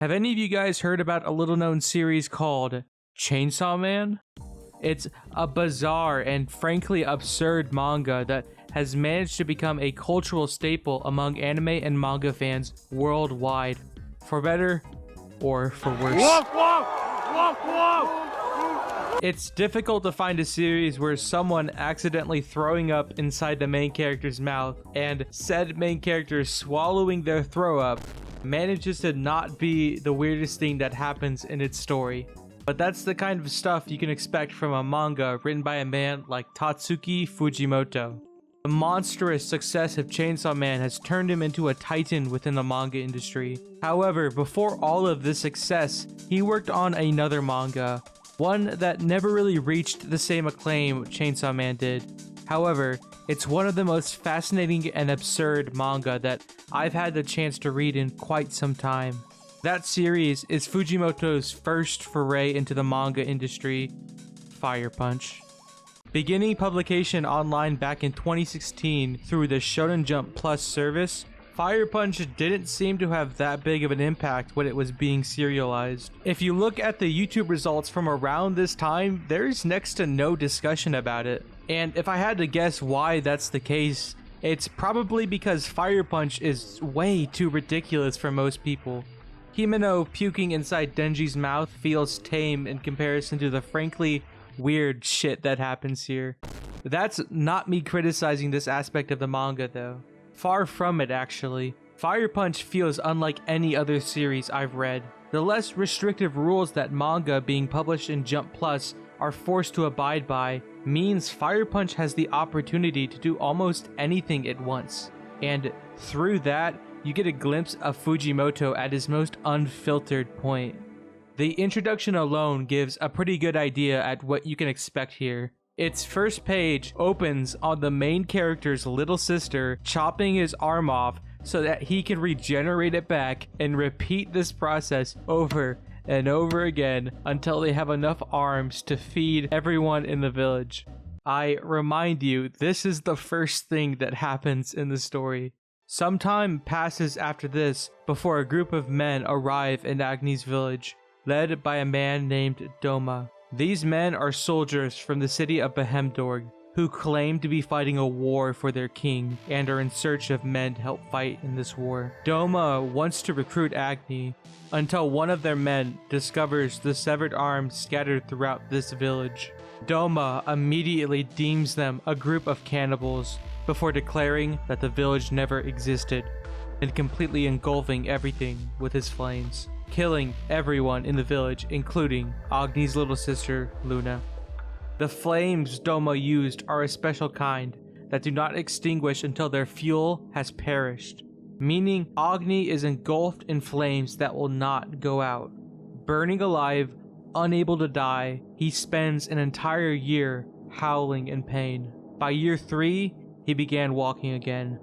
Have any of you guys heard about a little known series called Chainsaw Man? It's a bizarre and frankly absurd manga that has managed to become a cultural staple among anime and manga fans worldwide, for better or for worse. It's difficult to find a series where someone accidentally throwing up inside the main character's mouth and said main character swallowing their throw up manages to not be the weirdest thing that happens in its story. But that's the kind of stuff you can expect from a manga written by a man like Tatsuki Fujimoto. The monstrous success of Chainsaw Man has turned him into a titan within the manga industry. However, before all of this success, he worked on another manga, one that never really reached the same acclaim Chainsaw Man did. However, it's one of the most fascinating and absurd manga that I've had the chance to read in quite some time. That series is Fujimoto's first foray into the manga industry, Firepunch. Beginning publication online back in 2016 through the Shonen Jump Plus service, Firepunch didn't seem to have that big of an impact when it was being serialized. If you look at the YouTube results from around this time, there's next to no discussion about it. And if I had to guess why that's the case, it's probably because Firepunch is way too ridiculous for most people. Himeno puking inside Denji's mouth feels tame in comparison to the frankly weird shit that happens here. That's not me criticizing this aspect of the manga though. Far from it actually. Firepunch feels unlike any other series I've read. The less restrictive rules that manga being published in Jump Plus are forced to abide by means Firepunch has the opportunity to do almost anything it wants. And through that, you get a glimpse of Fujimoto at his most unfiltered point. The introduction alone gives a pretty good idea at what you can expect here. Its first page opens on the main character's little sister chopping his arm off so that he can regenerate it back and repeat this process over and over again until they have enough arms to feed everyone in the village. I remind you, this is the first thing that happens in the story. Some time passes after this before a group of men arrive in Agni's village, led by a man named Doma. These men are soldiers from the city of Behemdorg, who claim to be fighting a war for their king and are in search of men to help fight in this war. Doma wants to recruit Agni until one of their men discovers the severed arms scattered throughout this village. Doma immediately deems them a group of cannibals before declaring that the village never existed and completely engulfing everything with his flames, killing everyone in the village, including Agni's little sister, Luna. The flames Doma used are a special kind that do not extinguish until their fuel has perished, meaning Agni is engulfed in flames that will not go out. Burning alive, unable to die, he spends an entire year howling in pain. By year 3, he began walking again.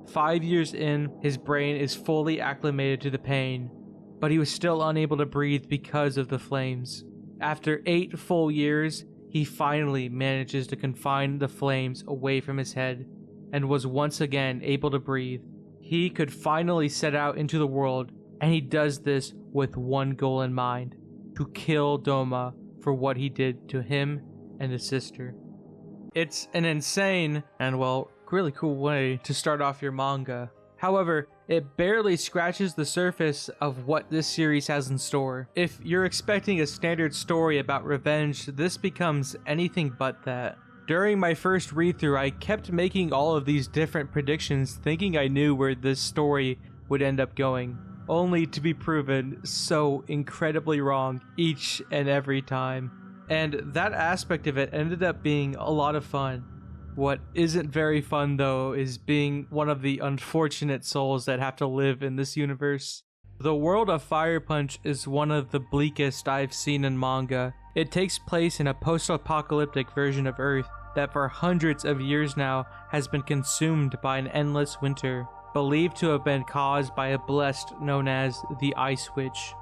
5 years in, his brain is fully acclimated to the pain, but he was still unable to breathe because of the flames. After 8 full years, he finally manages to confine the flames away from his head and was once again able to breathe. He could finally set out into the world, and he does this with one goal in mind: to kill Doma for what he did to him and his sister. It's an insane and, well, really cool way to start off your manga. However, it barely scratches the surface of what this series has in store. If you're expecting a standard story about revenge, this becomes anything but that. During my first read-through, I kept making all of these different predictions thinking I knew where this story would end up going, only to be proven so incredibly wrong each and every time. And that aspect of it ended up being a lot of fun. What isn't very fun though is being one of the unfortunate souls that have to live in this universe. The world of Firepunch is one of the bleakest I've seen in manga. It takes place in a post-apocalyptic version of Earth that for hundreds of years now has been consumed by an endless winter, believed to have been caused by a blessed known as the Ice Witch.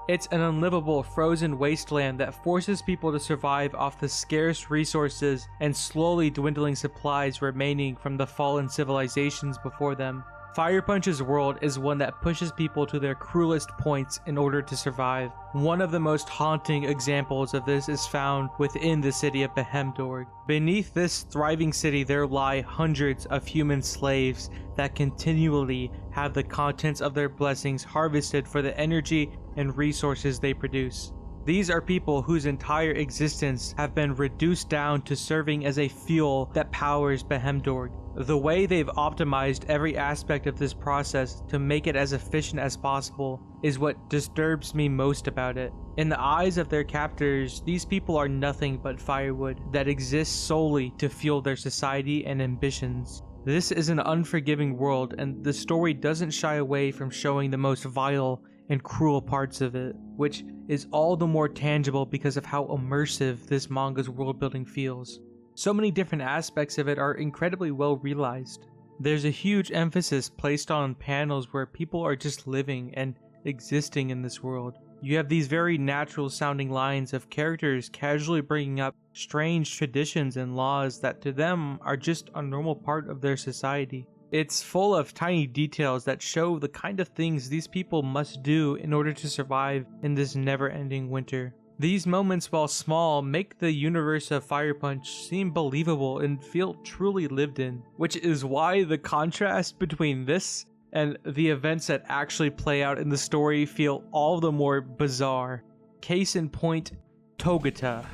It's an unlivable frozen wasteland that forces people to survive off the scarce resources and slowly dwindling supplies remaining from the fallen civilizations before them. Firepunch's world is one that pushes people to their cruelest points in order to survive. One of the most haunting examples of this is found within the city of Behemdorg. Beneath this thriving city there lie hundreds of human slaves that continually have the contents of their blessings harvested for the energy and resources they produce. These are people whose entire existence have been reduced down to serving as a fuel that powers Behemdorg. The way they've optimized every aspect of this process to make it as efficient as possible is what disturbs me most about it. In the eyes of their captors, these people are nothing but firewood that exists solely to fuel their society and ambitions. This is an unforgiving world, and the story doesn't shy away from showing the most vile and cruel parts of it, which is all the more tangible because of how immersive this manga's world building feels. So many different aspects of it are incredibly well realized. There's a huge emphasis placed on panels where people are just living and existing in this world. You have these very natural sounding lines of characters casually bringing up strange traditions and laws that to them are just a normal part of their society. It's full of tiny details that show the kind of things these people must do in order to survive in this never-ending winter. These moments, while small, make the universe of Firepunch seem believable and feel truly lived in, which is why the contrast between this and the events that actually play out in the story feel all the more bizarre. Case in point, Togata.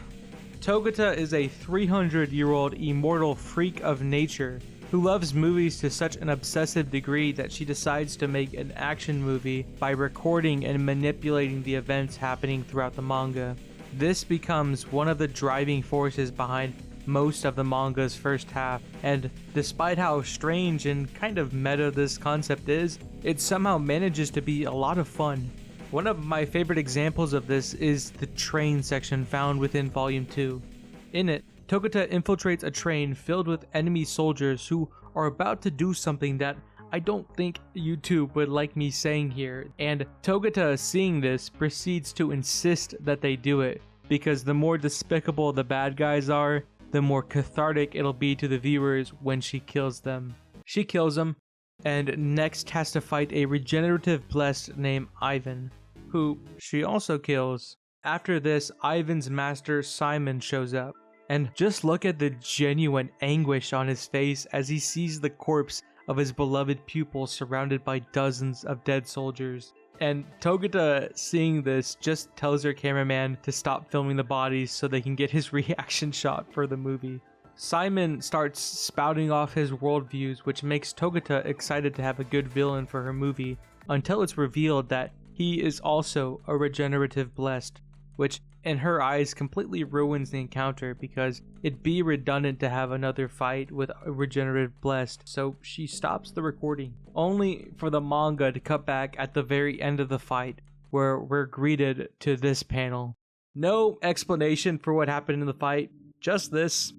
Togata is a 300-year-old immortal freak of nature who loves movies to such an obsessive degree that she decides to make an action movie by recording and manipulating the events happening throughout the manga. This becomes one of the driving forces behind most of the manga's first half, and despite how strange and kind of meta this concept is, it somehow manages to be a lot of fun. One of my favorite examples of this is the train section found within Volume 2. In it, Togata infiltrates a train filled with enemy soldiers who are about to do something that I don't think YouTube would like me saying here, and Togata, seeing this, proceeds to insist that they do it, because the more despicable the bad guys are, the more cathartic it'll be to the viewers when she kills them. She kills them, and next has to fight a regenerative blessed named Ivan, who she also kills. After this, Ivan's master Simon shows up. And just look at the genuine anguish on his face as he sees the corpse of his beloved pupil surrounded by dozens of dead soldiers. And Togata, seeing this, just tells her cameraman to stop filming the bodies so they can get his reaction shot for the movie. Simon starts spouting off his worldviews, which makes Togata excited to have a good villain for her movie, until it's revealed that he is also a regenerative blessed, which in her eyes completely ruins the encounter because it'd be redundant to have another fight with a regenerative blessed, so she stops the recording, only for the manga to cut back at the very end of the fight where we're greeted to this panel. No explanation for what happened in the fight, just this,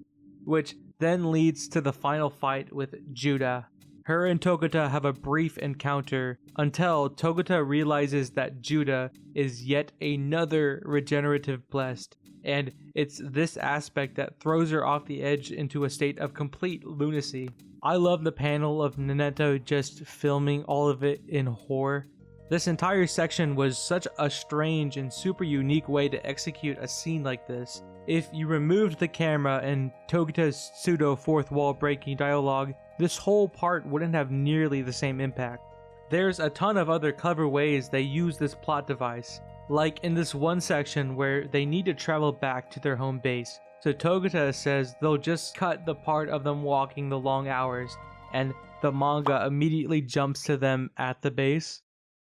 which then leads to the final fight with Judah. Her and Togata have a brief encounter until Togata realizes that Judah is yet another regenerative blessed, and it's this aspect that throws her off the edge into a state of complete lunacy. I love the panel of Nanetto just filming all of it in horror. This entire section was such a strange and super unique way to execute a scene like this. If you removed the camera and Togata's pseudo fourth wall breaking dialogue, this whole part wouldn't have nearly the same impact. There's a ton of other clever ways they use this plot device, like in this one section where they need to travel back to their home base. So Togata says they'll just cut the part of them walking the long hours, and the manga immediately jumps to them at the base.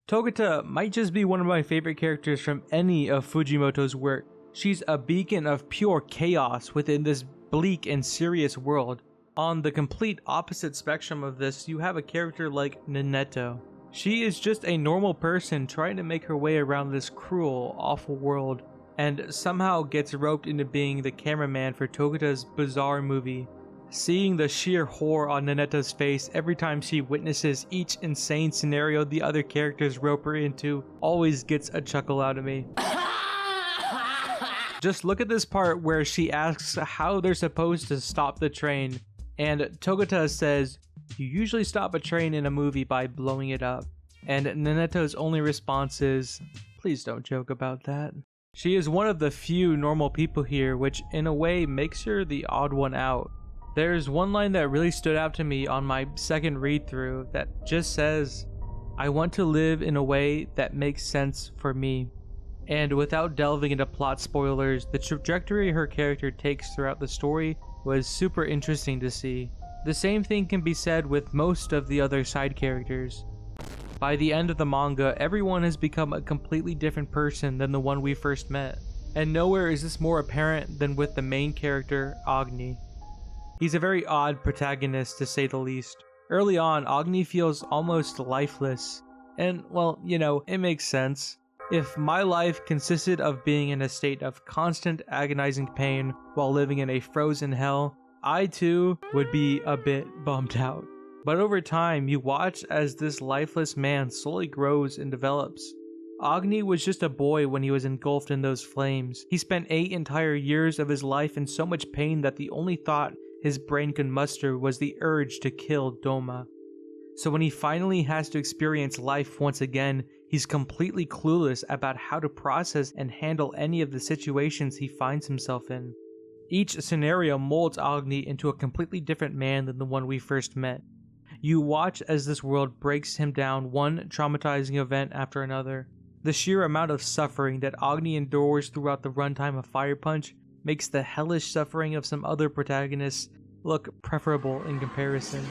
Togata might just be one of my favorite characters from any of Fujimoto's work. She's a beacon of pure chaos within this bleak and serious world. On the complete opposite spectrum of this, you have a character like Nanetto. She is just a normal person trying to make her way around this cruel, awful world, and somehow gets roped into being the cameraman for Togata's bizarre movie. Seeing the sheer horror on Nanetto's face every time she witnesses each insane scenario the other characters rope her into always gets a chuckle out of me. Just look at this part where she asks how they're supposed to stop the train, and Togata says, you usually stop a train in a movie by blowing it up. And Naneto's only response is, please don't joke about that. She is one of the few normal people here, which in a way makes her the odd one out. There's one line that really stood out to me on my second read through that just says, I want to live in a way that makes sense for me. And without delving into plot spoilers, the trajectory her character takes throughout the story was super interesting to see. The same thing can be said with most of the other side characters. By the end of the manga, everyone has become a completely different person than the one we first met. And nowhere is this more apparent than with the main character, Agni. He's a very odd protagonist to say the least. Early on, Agni feels almost lifeless. And, well, you know, it makes sense. If my life consisted of being in a state of constant agonizing pain while living in a frozen hell, I too would be a bit bummed out. But over time, you watch as this lifeless man slowly grows and develops. Agni was just a boy when he was engulfed in those flames. He spent 8 entire years of his life in so much pain that the only thought his brain could muster was the urge to kill Doma. So when he finally has to experience life once again, he's completely clueless about how to process and handle any of the situations he finds himself in. Each scenario molds Agni into a completely different man than the one we first met. You watch as this world breaks him down one traumatizing event after another. The sheer amount of suffering that Agni endures throughout the runtime of Firepunch makes the hellish suffering of some other protagonists look preferable in comparison.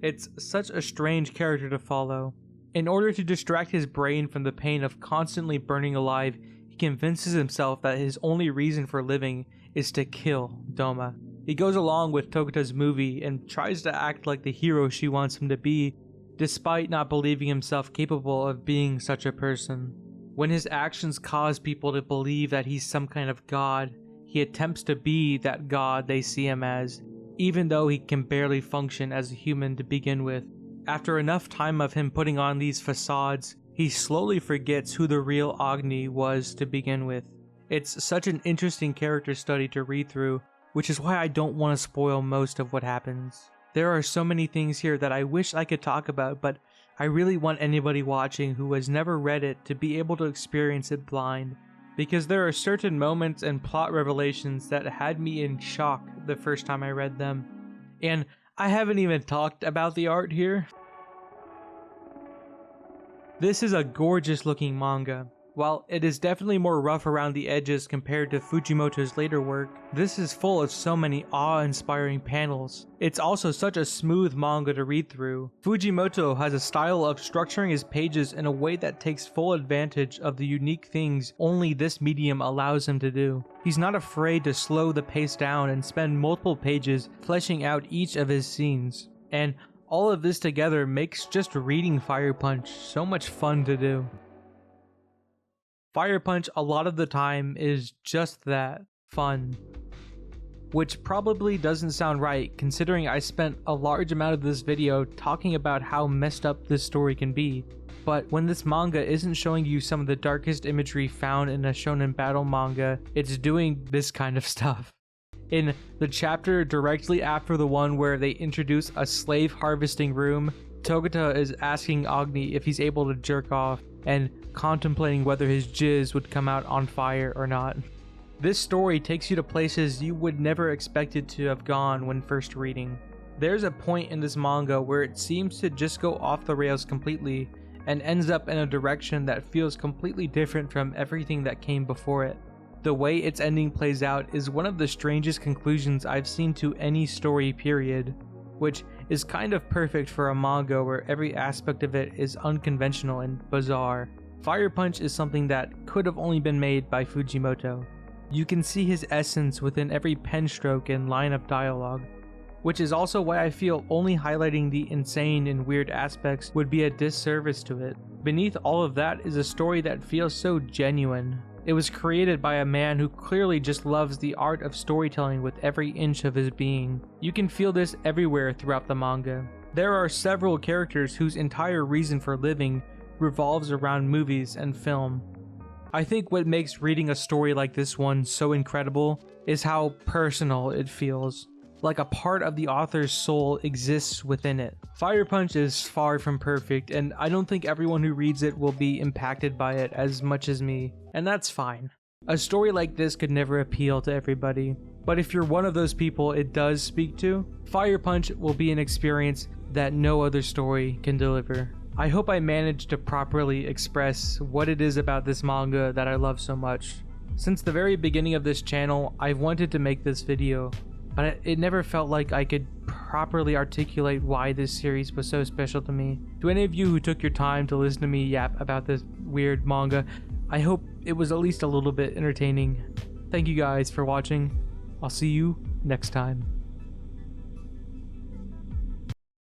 It's such a strange character to follow. In order to distract his brain from the pain of constantly burning alive, he convinces himself that his only reason for living is to kill Doma. He goes along with Togata's movie and tries to act like the hero she wants him to be, despite not believing himself capable of being such a person. When his actions cause people to believe that he's some kind of god, he attempts to be that god they see him as, even though he can barely function as a human to begin with. After enough time of him putting on these facades, he slowly forgets who the real Agni was to begin with. It's such an interesting character study to read through, which is why I don't want to spoil most of what happens. There are so many things here that I wish I could talk about, but I really want anybody watching who has never read it to be able to experience it blind, because there are certain moments and plot revelations that had me in shock the first time I read them. And I haven't even talked about the art here. This is a gorgeous looking manga. While it is definitely more rough around the edges compared to Fujimoto's later work, this is full of so many awe-inspiring panels. It's also such a smooth manga to read through. Fujimoto has a style of structuring his pages in a way that takes full advantage of the unique things only this medium allows him to do. He's not afraid to slow the pace down and spend multiple pages fleshing out each of his scenes. And all of this together makes just reading Firepunch so much fun to do. Firepunch a lot of the time is just that, fun. Which probably doesn't sound right considering I spent a large amount of this video talking about how messed up this story can be. But when this manga isn't showing you some of the darkest imagery found in a shonen battle manga, it's doing this kind of stuff. In the chapter directly after the one where they introduce a slave harvesting room, Togata is asking Agni if he's able to jerk off and contemplating whether his jizz would come out on fire or not. This story takes you to places you would never expect it to have gone when first reading. There's a point in this manga where it seems to just go off the rails completely and ends up in a direction that feels completely different from everything that came before it. The way its ending plays out is one of the strangest conclusions I've seen to any story period, which is kind of perfect for a manga where every aspect of it is unconventional and bizarre. Firepunch is something that could have only been made by Fujimoto. You can see his essence within every pen stroke and line of dialogue, which is also why I feel only highlighting the insane and weird aspects would be a disservice to it. Beneath all of that is a story that feels so genuine. It was created by a man who clearly just loves the art of storytelling with every inch of his being. You can feel this everywhere throughout the manga. There are several characters whose entire reason for living revolves around movies and film. I think what makes reading a story like this one so incredible is how personal it feels. like a part of the author's soul exists within it. Firepunch is far from perfect, and I don't think everyone who reads it will be impacted by it as much as me, and that's fine. A story like this could never appeal to everybody, but if you're one of those people it does speak to, Firepunch will be an experience that no other story can deliver. I hope I managed to properly express what it is about this manga that I love so much. Since the very beginning of this channel, I've wanted to make this video, but it never felt like I could properly articulate why this series was so special to me. To any of you who took your time to listen to me yap about this weird manga, I hope it was at least a little bit entertaining. Thank you guys for watching. I'll see you next time.